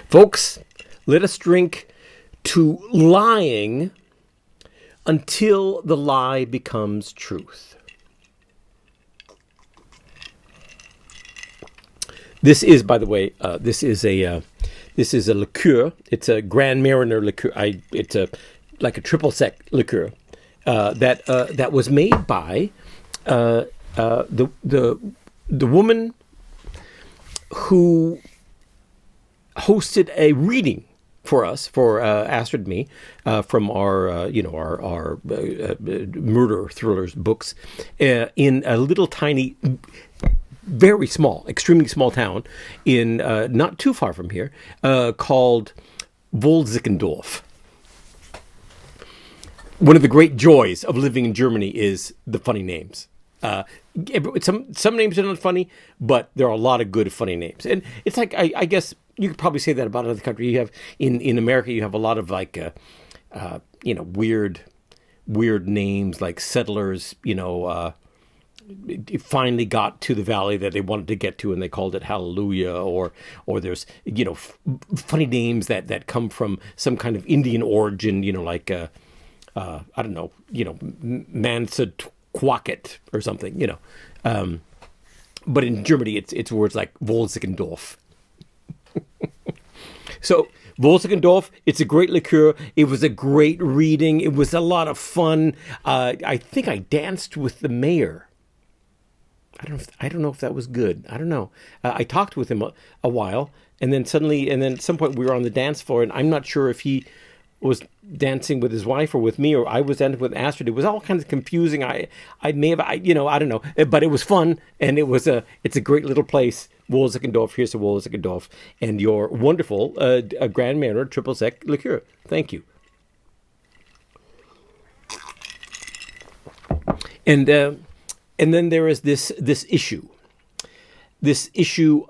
Folks, let us drink to lying until the lie becomes truth. This is, by the way, this is a liqueur. It's a Grand Marnier liqueur. It's like a triple sec liqueur that was made by the woman who hosted a reading for us, for Astrid and me, from our murder thrillers books, in a little tiny, very small, extremely small town in not too far from here, called Wolsickendorf. One of the great joys of living in Germany is the funny names. Some names are not funny, but there are a lot of good funny names, and it's like I guess you could probably say that about another country. You have in America, you have a lot of like weird names like settlers. It finally got to the valley that they wanted to get to, and they called it Hallelujah. Or there's funny names that come from some kind of Indian origin. Like I don't know, Mansaquacket or something. But in Germany, it's words like Wolsickendorf. So Wolsickendorf, it's a great liqueur. It was a great reading. It was a lot of fun. I think I danced with the mayor. I don't know if that was good. I don't know. I talked with him a while, and then at some point we were on the dance floor, and I'm not sure if he was dancing with his wife or with me, or I was dancing with Astrid. It was all kinds of confusing. I don't know, but it was fun, and it's a great little place. Wolsickendorf, here's to Wolsickendorf, and your wonderful Grand Marnier triple sec liqueur. Thank you. And then there is this issue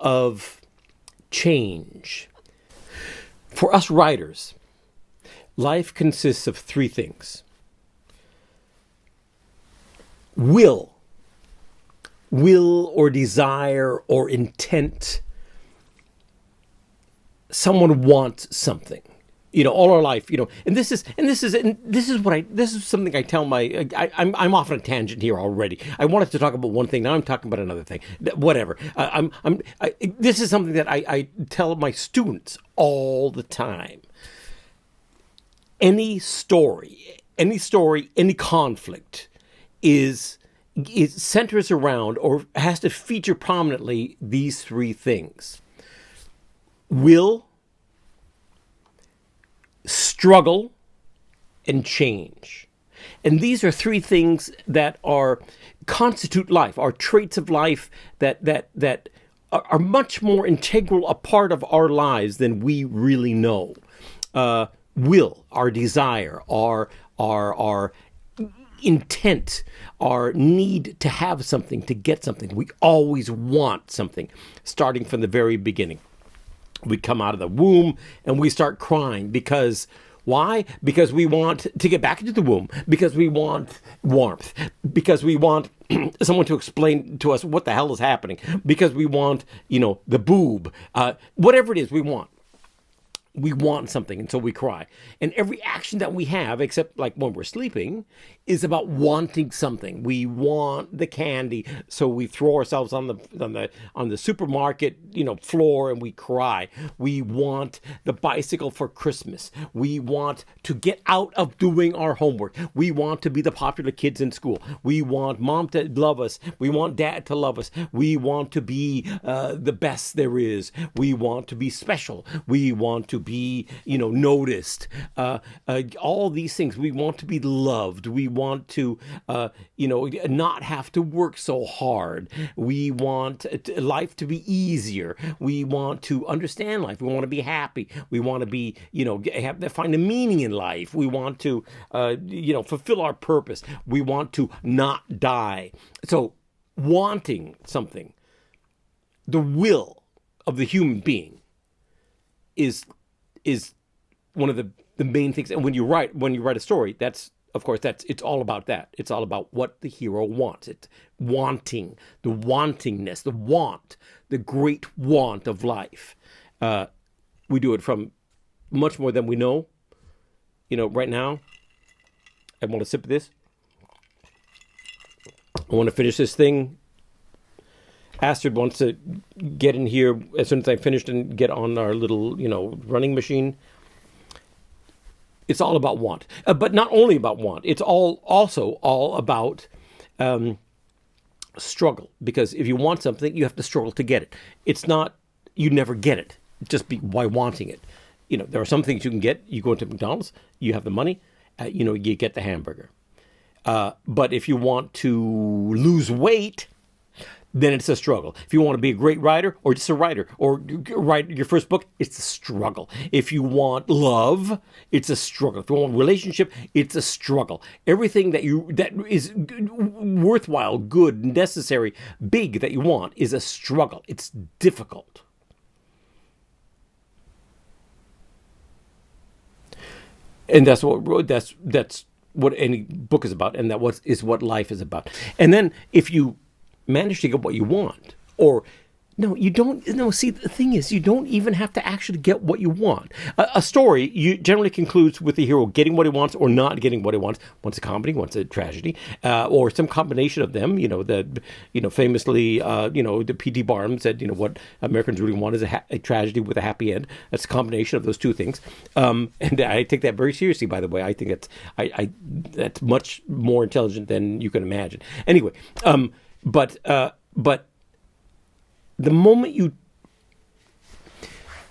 of change. For us writers, life consists of three things: will or desire or intent. Someone wants something, all our life, and this is something I tell I'm off on a tangent here already. I wanted to talk about one thing. Now I'm talking about another thing. Whatever. This is something that I tell my students all the time. Any story, any conflict it centers around or has to feature prominently these three things: will, struggle, and change. And these are three things that constitute life, are traits of life that are much more integral a part of our lives than we really know. Will, our desire, our intent, our need to have something, to get something. We always want something, starting from the very beginning. We come out of the womb and we start crying because why? Because we want to get back into the womb, because we want warmth, because we want someone to explain to us what the hell is happening, because we want, the boob, whatever it is we want. We want something, and so we cry. And every action that we have, except like when we're sleeping, is about wanting something. We want the candy, so we throw ourselves on the supermarket, floor, and we cry. We want the bicycle for Christmas. We want to get out of doing our homework. We want to be the popular kids in school. We want mom to love us. We want dad to love us. We want to be the best there is. We want to be special. We want to be, noticed. All these things. We want to be loved. We want to, not have to work so hard. We want life to be easier. We want to understand life. We want to be happy. We want to be, find a meaning in life. We want to, fulfill our purpose. We want to not die. So wanting something, the will of the human being is one of the main things. And when you write a story, it's all about that. It's all about what the hero wants. It's wanting, the wantingness, the want, the great want of life. We do it from much more than we know. Right now, I want to sip of this. I want to finish this thing. Astrid wants to get in here as soon as I finished and get on our little, running machine. It's all about want. But not only about want. It's also all about struggle. Because if you want something, you have to struggle to get it. It's not, you never get it just by wanting it. There are some things you can get. You go into McDonald's, you have the money, you get the hamburger. But if you want to lose weight, then it's a struggle. If you want to be a great writer or just a writer or write your first book, it's a struggle. If you want love, it's a struggle. If you want a relationship, it's a struggle. Everything that is worthwhile, good, necessary, big that you want is a struggle. It's difficult. And that's what any book is about, and that is what life is about. And then if you manage to get what you want, or no, you don't. No, see, the thing is, you don't even have to actually get what you want. A story generally concludes with the hero getting what he wants or not getting what he wants. Once a comedy, once a tragedy, or some combination of them. Famously, the P.T. Barnum said, what Americans really want is a tragedy with a happy end. That's a combination of those two things. And I take that very seriously, by the way. I think that's much more intelligent than you can imagine. Anyway, but the moment you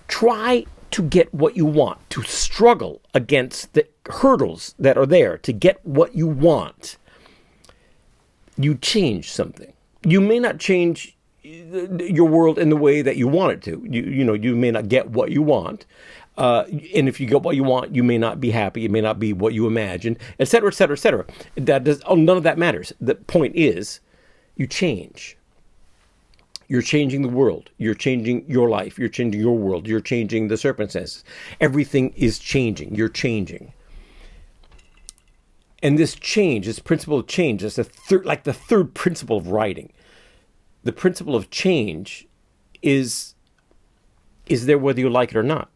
try to get what you want, to struggle against the hurdles that are there to get what you want, you change something. You may not change your world in the way that you want it to. You may not get what you want. And if you get what you want, you may not be happy. It may not be what you imagined, et cetera, et cetera, et cetera. None of that matters. The point is, you change. You're changing the world. You're changing your life. You're changing your world. You're changing the circumstances. Everything is changing. You're changing. And this change, this principle of change, is the third principle of writing. The principle of change is there whether you like it or not.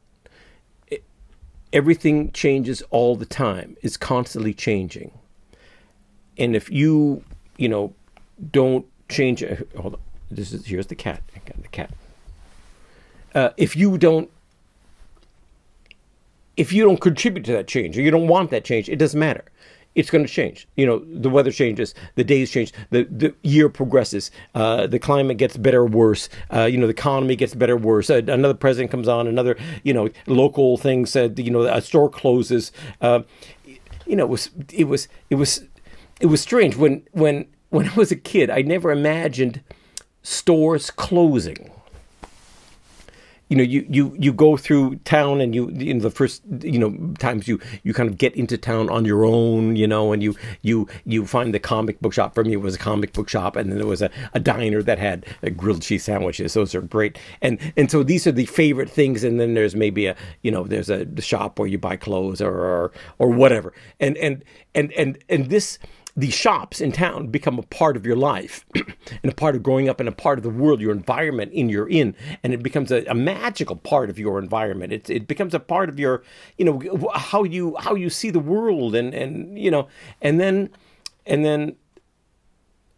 Everything changes all the time. It's constantly changing. And if you don't change it, hold on. Here's the cat. I got the cat. If you don't contribute to that change, or you don't want that change, it doesn't matter. It's going to change. The weather changes, the days change, the year progresses, the climate gets better or worse, the economy gets better or worse. Another president comes on, another, local thing said, a store closes. It was strange when I was a kid. I never imagined stores closing. You go through town, and the first times you kind of get into town on your own, and you find the comic book shop. For me, it was a comic book shop, and then there was a diner that had grilled cheese sandwiches. Those are great, and so these are the favorite things. And then there's maybe there's a shop where you buy clothes or whatever, and this. These shops in town become a part of your life and a part of growing up and a part of the world, your environment you're in. And it becomes a magical part of your environment. It becomes a part of your, how you see the world. And then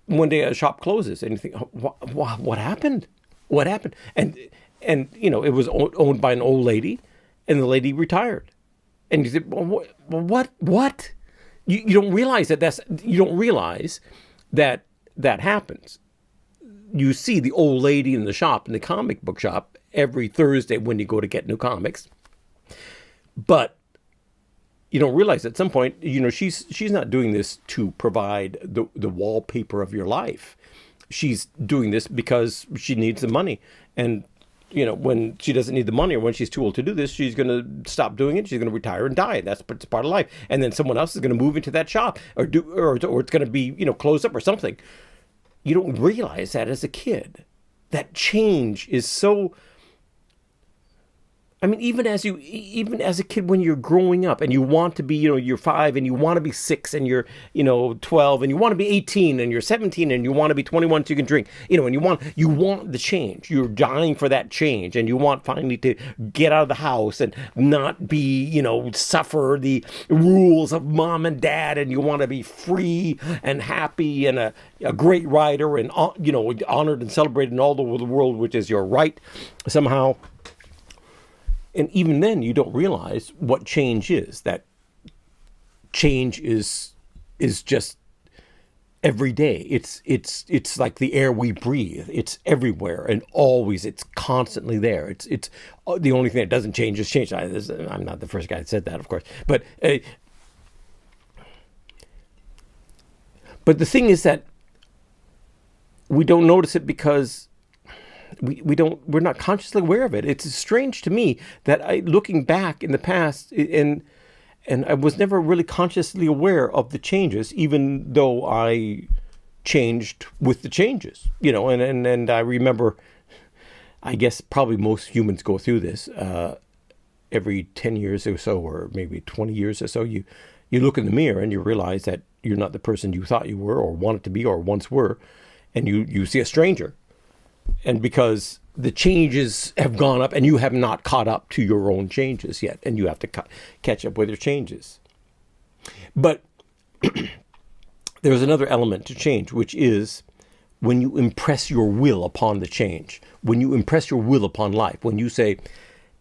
one day a shop closes and you think, what happened? What happened? And it was owned by an old lady, and the lady retired. And you said, well, what? You don't realize that happens. You see the old lady in the shop, in the comic book shop, every Thursday when you go to get new comics. But you don't realize at some point, she's not doing this to provide the wallpaper of your life. She's doing this because she needs the money. And when she doesn't need the money, or when she's too old to do this, she's going to stop doing it. She's going to retire and die. It's part of life. And then someone else is going to move into that shop, or it's going to be, closed up or something. You don't realize that as a kid. That change is so, I mean, even as a kid, when you're growing up and you want to be, you're 5 and you want to be 6 and you're, 12 and you want to be 18 and you're 17 and you want to be 21 so you can drink, and you want the change. You're dying for that change, and you want finally to get out of the house and not be, suffer the rules of mom and dad, and you want to be free and happy and a great writer and, honored and celebrated in all over the world, which is your right somehow. And even then, you don't realize what change is. That change is just every day. It's like the air we breathe. It's everywhere and always. It's constantly there. It's the only thing that doesn't change is change. I'm not the first guy that said that, of course. But the thing is that we don't notice it because we're not consciously aware of it. It's strange to me that looking back in the past, and I was never really consciously aware of the changes, even though I changed with the changes, and I remember, I guess probably most humans go through this, every 10 years or so, or maybe 20 years or so, you look in the mirror and you realize that you're not the person you thought you were or wanted to be or once were, and you see a stranger. And because the changes have gone up and you have not caught up to your own changes yet, and you have to catch up with your changes. But there's another element to change, which is when you impress your will upon the change, when you impress your will upon life, when you say,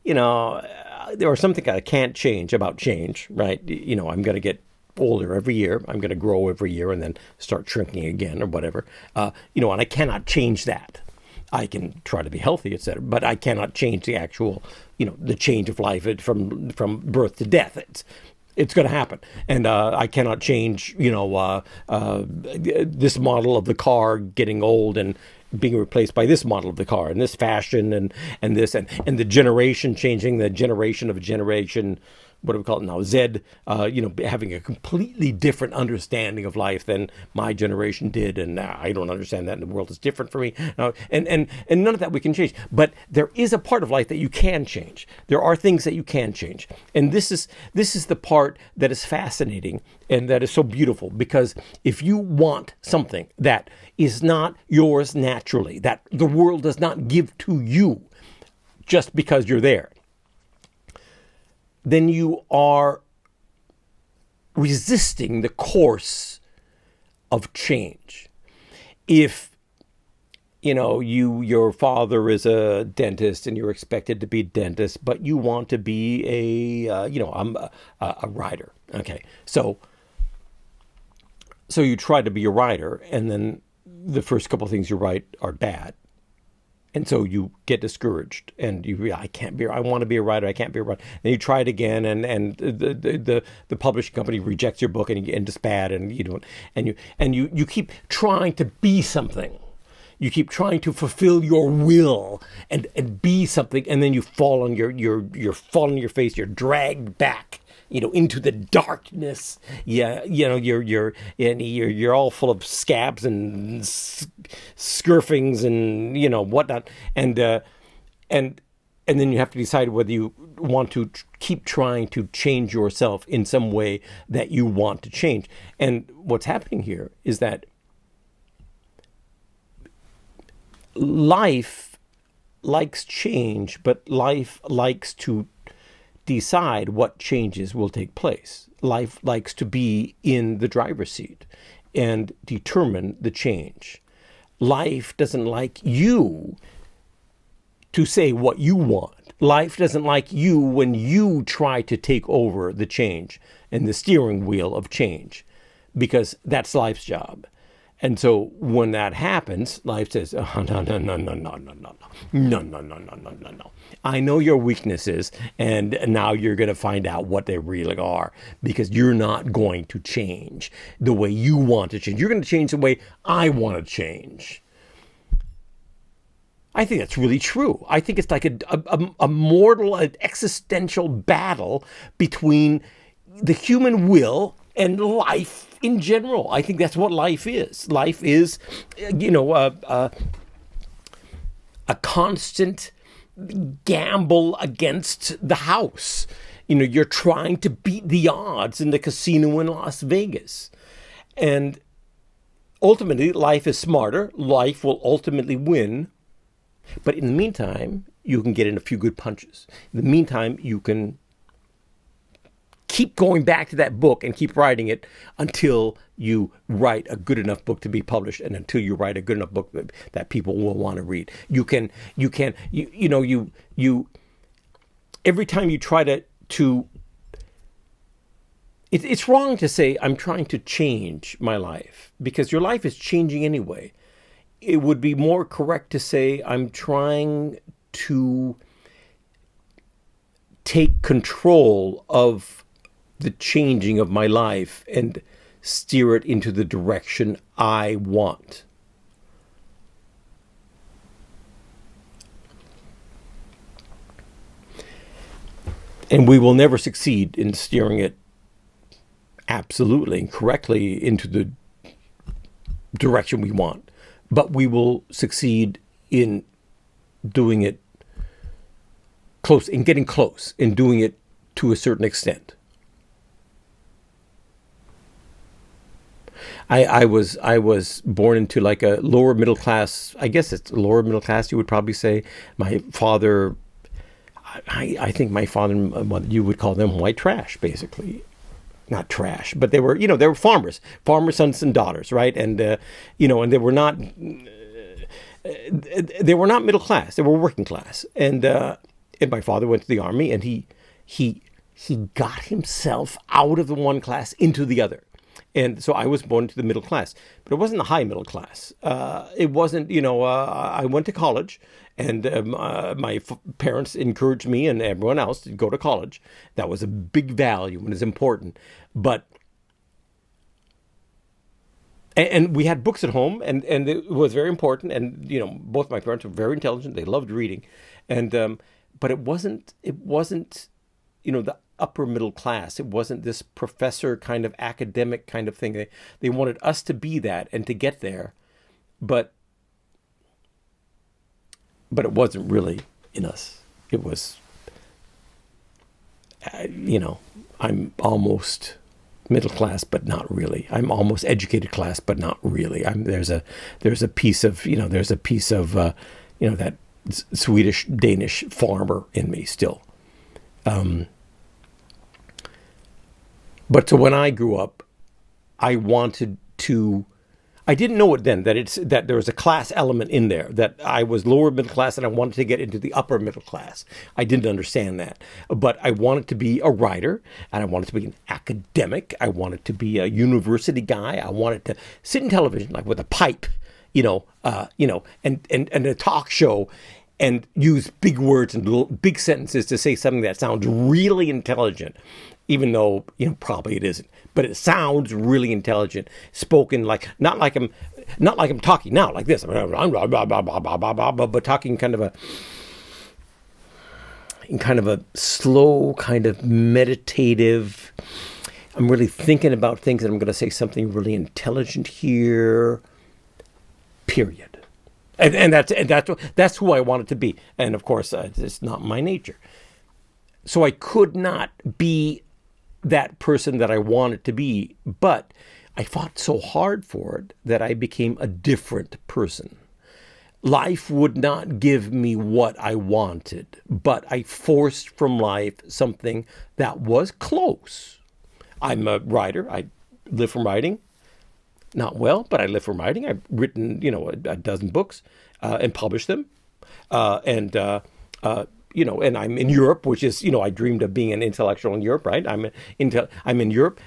there are something I can't change about change, right? I'm going to get older every year. I'm going to grow every year and then start shrinking again or whatever. And I cannot change that. I can try to be healthy, etc., but I cannot change the actual, the change of life from birth to death. It's going to happen, and I cannot change, this model of the car getting old and being replaced by this model of the car and this fashion and this and the generation changing, the generation of a generation. What do we call it now? Z, having a completely different understanding of life than my generation did, and I don't understand that, and the world is different for me. And none of that we can change. But there is a part of life that you can change. There are things that you can change, and this is the part that is fascinating and that is so beautiful, because if you want something that is not yours naturally, that the world does not give to you just because you're there, then you are resisting the course of change. If, your father is a dentist and you're expected to be a dentist, but you want to be I'm a writer. Okay. So you try to be a writer, and then the first couple of things you write are bad. And so you get discouraged, and I want to be a writer. I can't be a writer. And you try it again, and the publishing company rejects your book, and it's bad, and you keep trying to be something. You keep trying to fulfill your will and be something, and then you fall on you're fall on your face. You're dragged back, into the darkness. Yeah, you're all full of scabs and scurfings and whatnot, and then you have to decide whether you want to keep trying to change yourself in some way that you want to change. And what's happening here is that life likes change, but life likes to decide what changes will take place. Life likes to be in the driver's seat and determine the change. Life doesn't like you to say what you want. Life doesn't like you when you try to take over the change and the steering wheel of change, because that's life's job. And so when that happens, life says, oh, no. I know your weaknesses, and now you're going to find out what they really are, because you're not going to change the way you want to change. You're going to change the way I want to change. I think that's really true. I think it's like a mortal, an existential battle between the human will and life in general. I think that's what life is. Life is, a constant gamble against the house. You're trying to beat the odds in the casino in Las Vegas. And ultimately, life is smarter. Life will ultimately win. But in the meantime, you can get in a few good punches. In the meantime, you can keep going back to that book and keep writing it until you write a good enough book to be published, and until you write a good enough book that people will want to read. You every time you try to it's wrong to say, I'm trying to change my life, because your life is changing anyway. It would be more correct to say, I'm trying to take control of the changing of my life and steer it into the direction I want. And we will never succeed in steering it absolutely and correctly into the direction we want. But we will succeed in doing it close, in getting close, in doing it to a certain extent. I was born into like a lower middle class. I guess it's lower middle class, you would probably say. My father, I think my father and mother, you would call them white trash, basically. Not trash, but they were farmers, sons and daughters, right? And and they were not middle class. They were working class. And my father went to the army, and he got himself out of the one class into the other. And so I was born into the middle class, but it wasn't the high middle class. It wasn't, I went to college, and my parents encouraged me and everyone else to go to college. That was a big value and is important. But, and we had books at home, and it was very important. And, both my parents were very intelligent. They loved reading. And, but it wasn't, the upper middle class. It wasn't this professor kind of academic kind of thing. They wanted us to be that and to get there, but it wasn't really in us. It was, I'm almost middle class, but not really. I'm almost educated class, but not really. There's a piece of that Swedish Danish farmer in me still. But so when I grew up, I didn't know it then, that there was a class element in there, that I was lower middle class and I wanted to get into the upper middle class. I didn't understand that. But I wanted to be a writer, and I wanted to be an academic. I wanted to be a university guy. I wanted to sit in television, like with a pipe, and a talk show, and use big words and little big sentences to say something that sounds really intelligent, even though probably it isn't. But it sounds really intelligent, spoken like not like I'm talking now like this. I'm but talking in kind of a slow, kind of meditative. I'm really thinking about things, and I'm going to say something really intelligent here. Period. And that's who I wanted to be. And of course, it's not my nature. So I could not be that person that I wanted to be, but I fought so hard for it that I became a different person. Life would not give me what I wanted, but I forced from life something that was close. I'm a writer. I live from writing. Not well, but I live from writing. I've written, a dozen books and published them. And I'm in Europe, which is, I dreamed of being an intellectual in Europe, right? I'm in Europe.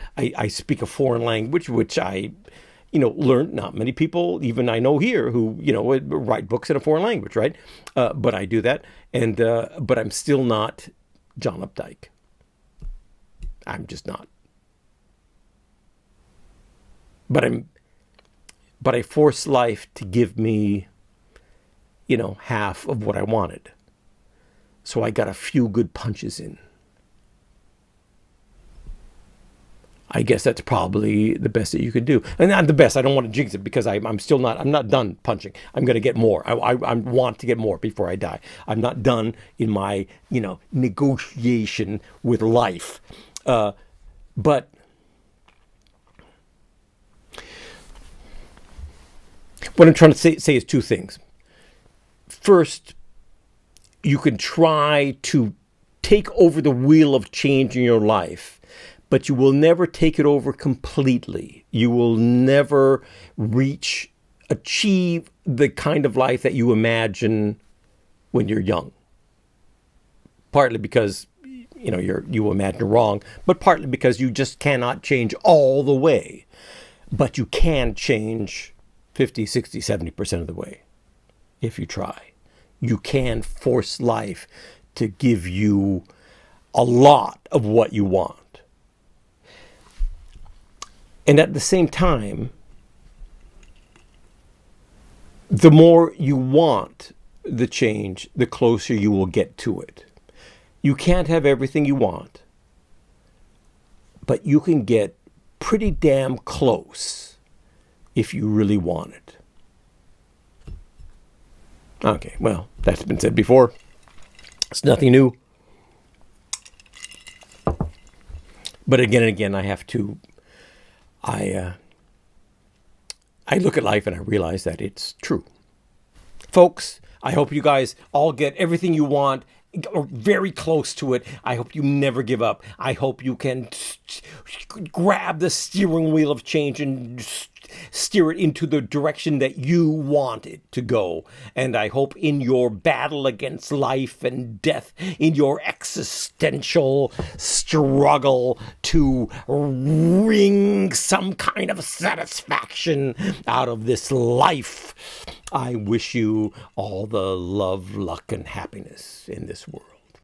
I speak a foreign language, which I, learned. Not many people, even I know here, who, write books in a foreign language, right? But I do that. And, but I'm still not John Updike. I'm just not. But I forced life to give me, half of what I wanted. So I got a few good punches in. I guess that's probably the best that you could do. And not the best. I don't want to jinx it because I'm still not. I'm not done punching. I'm going to get more. I want to get more before I die. I'm not done in my negotiation with life. But what I'm trying to say is two things. First, you can try to take over the wheel of change in your life, but you will never take it over completely. You will never achieve the kind of life that you imagine when you're young. Partly because, you imagine wrong, but partly because you just cannot change all the way. But you can change 50, 60, 70% of the way if you try. You can force life to give you a lot of what you want. And at the same time, the more you want the change, the closer you will get to it. You can't have everything you want, but you can get pretty damn close if you really want it. Okay, well, that's been said before. It's nothing new. But again and again, I look at life and I realize that it's true. Folks, I hope you guys all get everything you want, or very close to it. I hope you never give up. I hope you can grab the steering wheel of change and steer it into the direction that you want it to go. And I hope in your battle against life and death, in your existential struggle to wring some kind of satisfaction out of this life, I wish you all the love, luck, and happiness in this world.